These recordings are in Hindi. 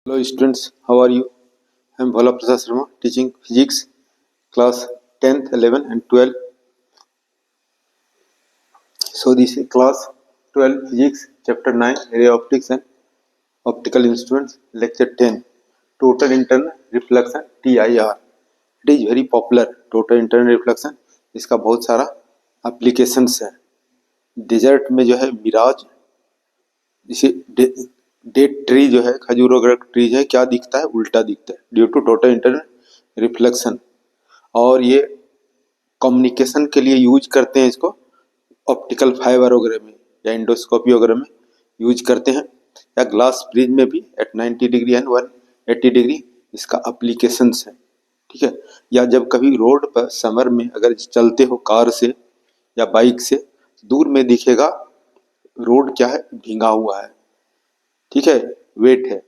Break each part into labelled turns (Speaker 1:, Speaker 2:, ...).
Speaker 1: Hello students, how are you? I am Bhala Prasad Sharma, teaching physics class 10th, 11th and 12th. So this is class 12 physics chapter 9 ray optics and optical instruments lecture 10 total internal reflection TIR. It is very popular total internal reflection. इसका बहुत सारा एप्लीकेशंस है. डेजर्ट में जो है मिराज, इसे डेट ट्री जो है खजूर वगैरह ट्री है, क्या दिखता है? उल्टा दिखता है due to total internal reflection. और ये कम्युनिकेशन के लिए यूज करते हैं इसको, ऑप्टिकल फाइबर वगैरह में या इंडोस्कोपी वगैरह में यूज करते हैं, या ग्लास ब्रिज में भी एट 90 डिग्री एंड 180 डिग्री इसका अप्लीकेशंस है. ठीक है. या जब कभी रोड पर समर में अगर चलते हो कार से या बाइक से, दूर में दिखेगा रोड क्या है? भींगा हुआ है. ठीक है, वेट है.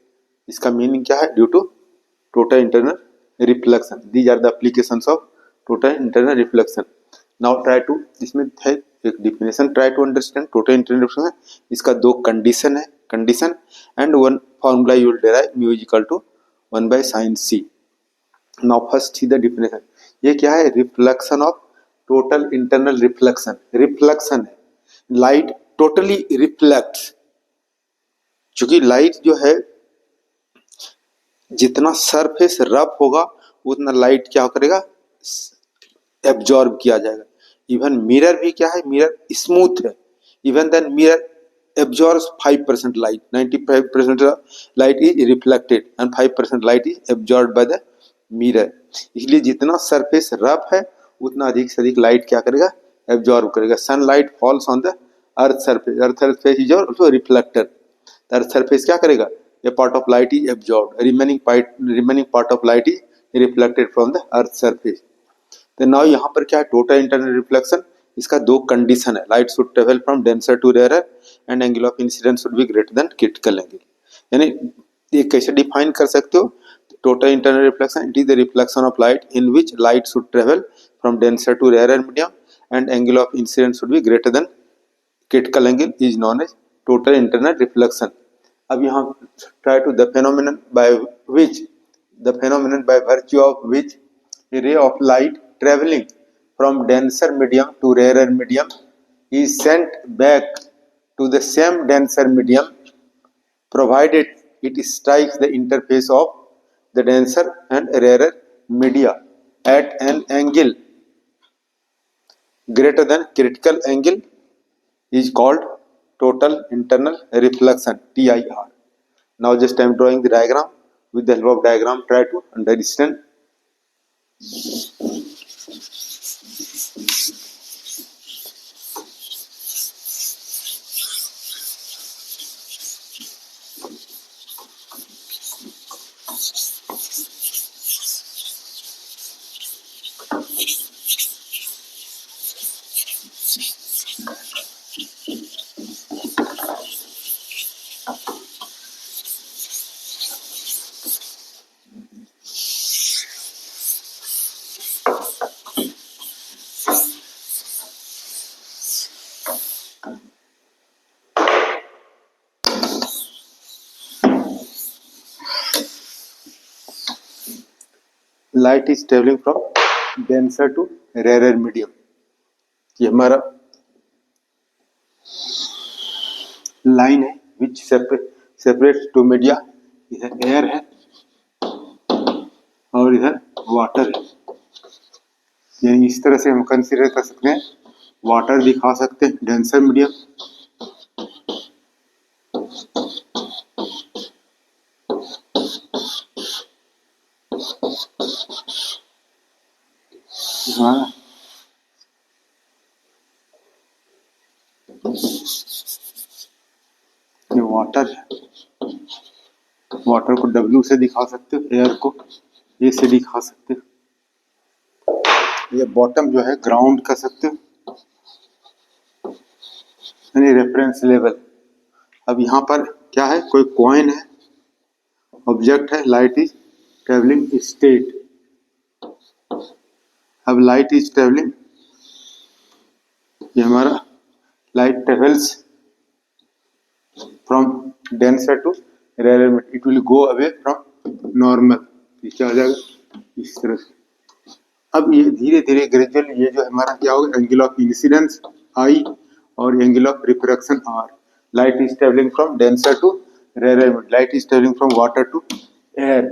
Speaker 1: इसका मीनिंग क्या है? Due to total internal reflection. These are the applications of total internal reflection. Now try to, इसमें है एक definition, try to understand total internal reflection. इसका दो कंडीशन है, condition and one formula you will derive, mu is equal to 1 by sine C. Now first see the definition. ये क्या है? Reflection of total internal reflection. Reflection है, लाइट टोटली रिफ्लेक्ट्स. क्योंकि लाइट जो है जितना सरफेस रफ होगा उतना लाइट क्या करेगा? एब्जॉर्ब किया जाएगा. इवन मिरर भी क्या है? मिरर स्मूथ है. Even then mirror absorbs 5% light. 95% light is reflected and 5% light is absorbed by the mirror. इसलिए जितना सरफेस रफ है उतना अधिक से अधिक लाइट क्या करेगा? एब्जॉर्ब करेगा. Sunlight falls on the earth surface. Earth surface is also reflector. Earth surface क्या करेगा? A part of light is absorbed. Remaining part of light is reflected from the earth surface. तो now यहाँ पर क्या है? Total internal reflection. इसका दो कंडीशन है. Light should travel from denser to rare and angle of incidence should be greater than critical angle. यानी ये कैसे डिफाइन कर सकते हो? Total internal reflection, it is the reflection of light in which light should travel from denser to rare medium and angle of incidence should be greater than critical angle is known as total internal reflection. अब यहाँ try to the phenomenon by virtue of which a ray of light traveling from denser medium to rarer medium is sent back to the same denser medium provided it strikes the interface of the denser and rarer media at an angle greater than critical angle is called total internal reflection, TIR. Now just I am drawing the diagram. With the help of diagram, try to understand. Light is traveling from denser to rarer medium. ये हमारा लाइन है विच सेपरेट टू मीडिया. इधर एयर है और इधर वाटर है. यानी इस तरह से हम कंसीडर कर सकते हैं. वाटर दिखा सकते हैं डेंसर मीडियम, ये वाटर है. वाटर को W से दिखा सकते हो, एयर को ए से दिखा सकते हो. ये बॉटम जो है ग्राउंड कर सकते हो, यानी रेफरेंस लेवल. अब यहाँ पर क्या है? कोई कॉइन है, ऑब्जेक्ट है, लाइट इज ट्रेवलिंग स्टेट. अब लाइट इज ट्रेवलिंग, ये हमारा light travels from denser to rare medium, it will go away from normal. क्या हो जाएगा इस तरह से। अब ये धीरे धीरे ग्रेजुअल ये जो हमारा क्या होगा, एंगल ऑफ इंसिडेंस आई और angle of refraction R. Light is travelling from denser to rare, light is travelling from water to air.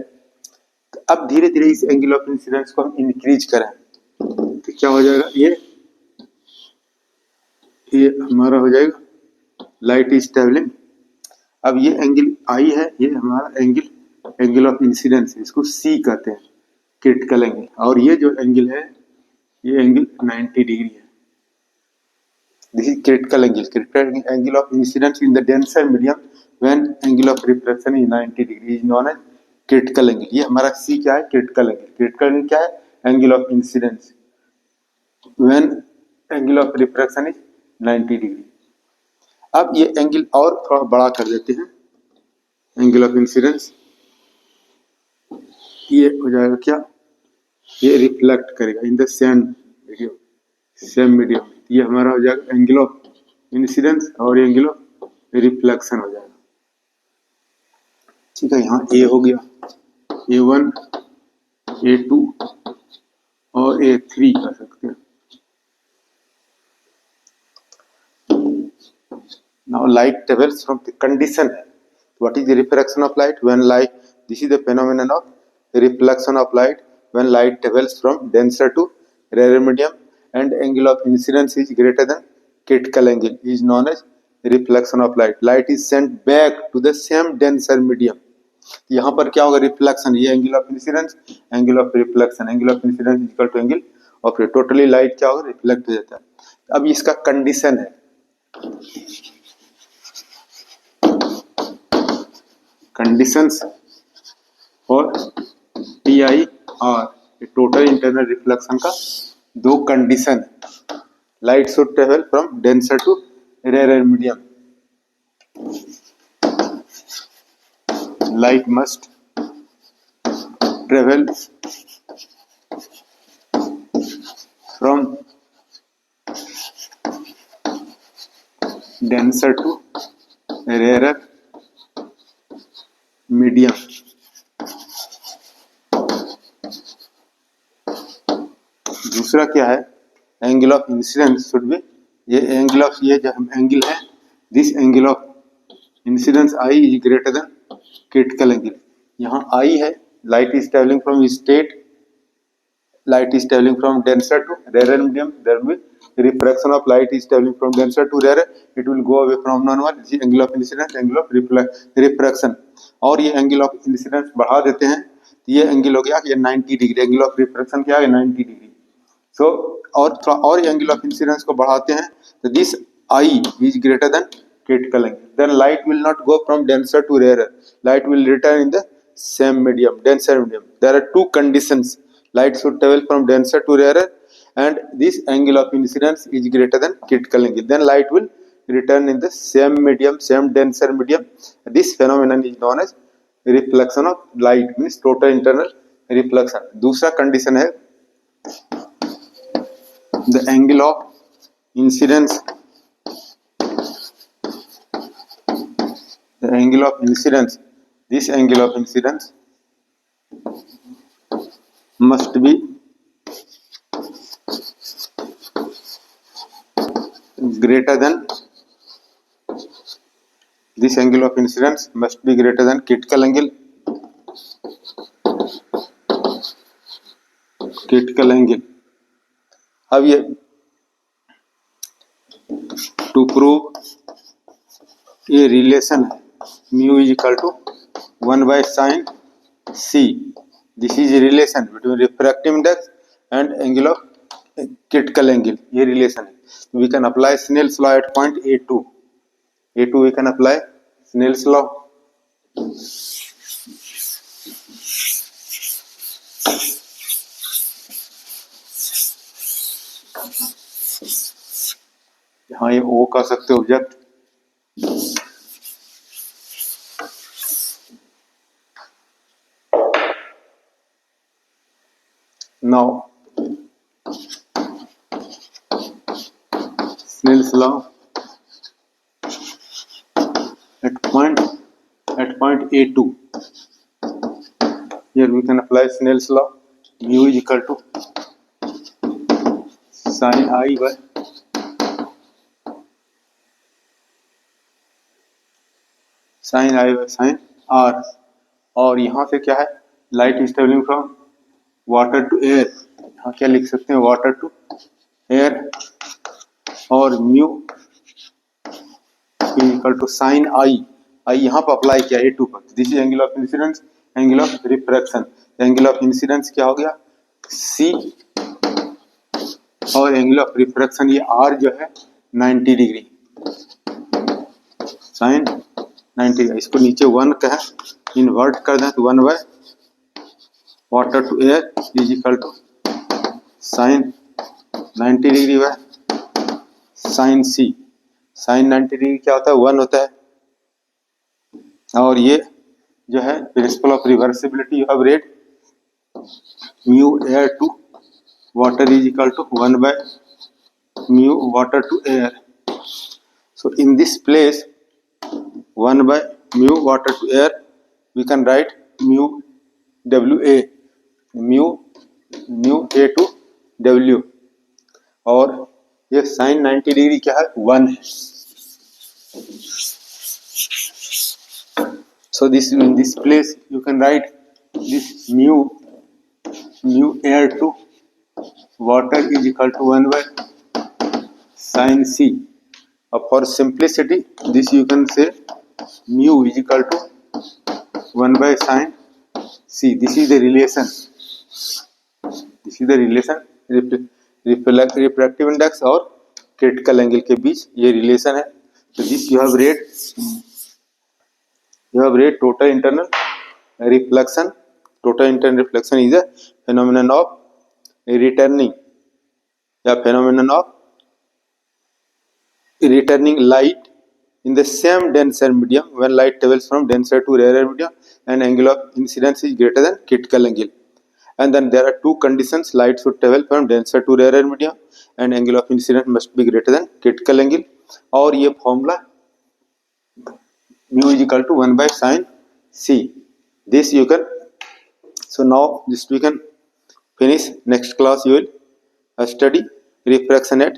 Speaker 1: अब धीरे धीरे इस एंगल ऑफ इंसिडेंस को हम इंक्रीज करें तो क्या हो जाएगा, ये हमारा हो जाएगा लाइट इज ट्रेवलिंग। अब ये एंगल आई है, ये हमारा एंगल ऑफ इंसिडेंस है, इसको सी कहते हैं, क्रिटिकल एंगल। और ये जो एंगल है ये एंगल 90 डिग्री है। This is critical angle, critical angle of incidence in the denser medium when angle of refraction is 90 degree is known as critical angle. ये हमारा सी क्या है, क्रिटिकल एंगल। क्रिटिकल एंगल क्या है, angle of incidence when angle of refraction is 90 degree. अब ये एंगल और थोड़ा बड़ा कर देते हैं, एंगल ऑफ इंसिडेंस ये हो जाएगा क्या, ये रिफ्लेक्ट करेगा इन द सेम मीडियम। ये हमारा हो जाएगा एंगल ऑफ इंसिडेंस और एंगल ऑफ रिफ्लेक्शन हो जाएगा। ठीक है, यहाँ ए हो गया, A1 A2 और A3 कर सकते हैं। Now light travels from the condition. What is the refraction of light? When light, this is the phenomenon of reflection of light when light travels from denser to rarer medium and angle of incidence is greater than critical angle is known as reflection of light. Light is sent back to the same denser medium. यहाँ पर क्या होगा, रिफ्लेक्शन, ये angle of incidence, angle of reflection, angle of incidence equal to angle of totally light क्या होगा, रिफ्लेक्ट हो जाता है। अब इसका कंडीशन है, कंडीशंस और TIR, टोटल इंटरनल रिफ्लेक्शन का दो कंडीशन। Light should travel from denser to rare medium, light must travel from denser to rare medium. दूसरा क्या है, angle of incidence should be, ये एंगल ऑफ, ये जो एंगल है, this angle of incidence I is greater than critical angle. यहाँ आई है, light is travelling from state, light is travelling from denser to rare medium, there will refraction of light is travelling from denser to rare, it will go away from normal. This angle of incidence, angle of refraction. और ये एंगल ऑफ इंसिडेंस बढ़ा देते हैं तो ये एंगल हो गया ये 90 डिग्री, एंगल ऑफ रिफ्रैक्शन क्या है 90 डिग्री। सो और थोड़ा और एंगल ऑफ इंसिडेंस को बढ़ाते हैं तो this I is greater then critical angle, then light will not go from denser to rarer, light will return in the same medium, denser medium. There are two conditions, light should travel from denser to rarer and this angle of incidence is greater than critical angle, then light will return in the same medium, same denser medium. This phenomenon is known as reflection of light, means total internal reflection. दूसरा condition है the angle of incidence, the angle of incidence, this angle of incidence must be greater than, this angle of incidence must be greater than critical angle, critical angle. अब ये टू प्रूव ये रिलेशन है, mu is equal to 1 by sin c. This is a relation between refractive index and angle of critical angle. ये relation है. We can apply Snell's law at point A2. A2 we can apply Snell's law. यहाँ ये O कह सकते object, now Snell's law at point at point A2. Here we can apply Snell's law. Mu is equal to sin I by sin R. और यहाँ से क्या है, light is travelling from water to air, यहाँ क्या लिख सकते हैं, वाटर टू एयर, और mu equal to sine I यहाँ पर अप्लाई किया A2 पर. This is angle of incidence, angle of refraction. Angle of incidence क्या हो गया C, और एंगल ऑफ रिफ्रैक्शन ये R जो है 90 डिग्री, साइन 90. इसको नीचे 1 का है, इन्वर्ट कर दें तो 1 by water to air is equal to sine 90 degree by sine C. Sine 90 degree क्या होता है, 1 होता है. और ये जो है principle of reversibility you have read, mu air to water is equal to 1 by mu water to air. So in this place 1 by mu water to air, we can write mu WA, mu A to W, और ये sin 90 डिग्री क्या है, 1 है. So this in this place you can write this mu air to water is equal to 1 by sin C. For simplicity this you can say mu is equal to 1 by sin C. This is the relation. This is the relation refractive index और critical angle के बीच ये relation है. So this you have read. You have read total internal reflection. Total internal reflection is a phenomenon of returning light in the same denser medium when light travels from denser to rarer medium and angle of incidence is greater than critical angle. And then there are two conditions: light should travel from denser to rarer medium and angle of incidence must be greater than critical angle. और ये formula mu is equal to 1 by sin C. This you can, so now this we can finish. Next class you will study refraction at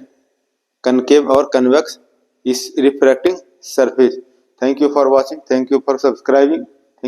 Speaker 1: concave or convex is refracting surface. Thank you for watching. Thank you for subscribing.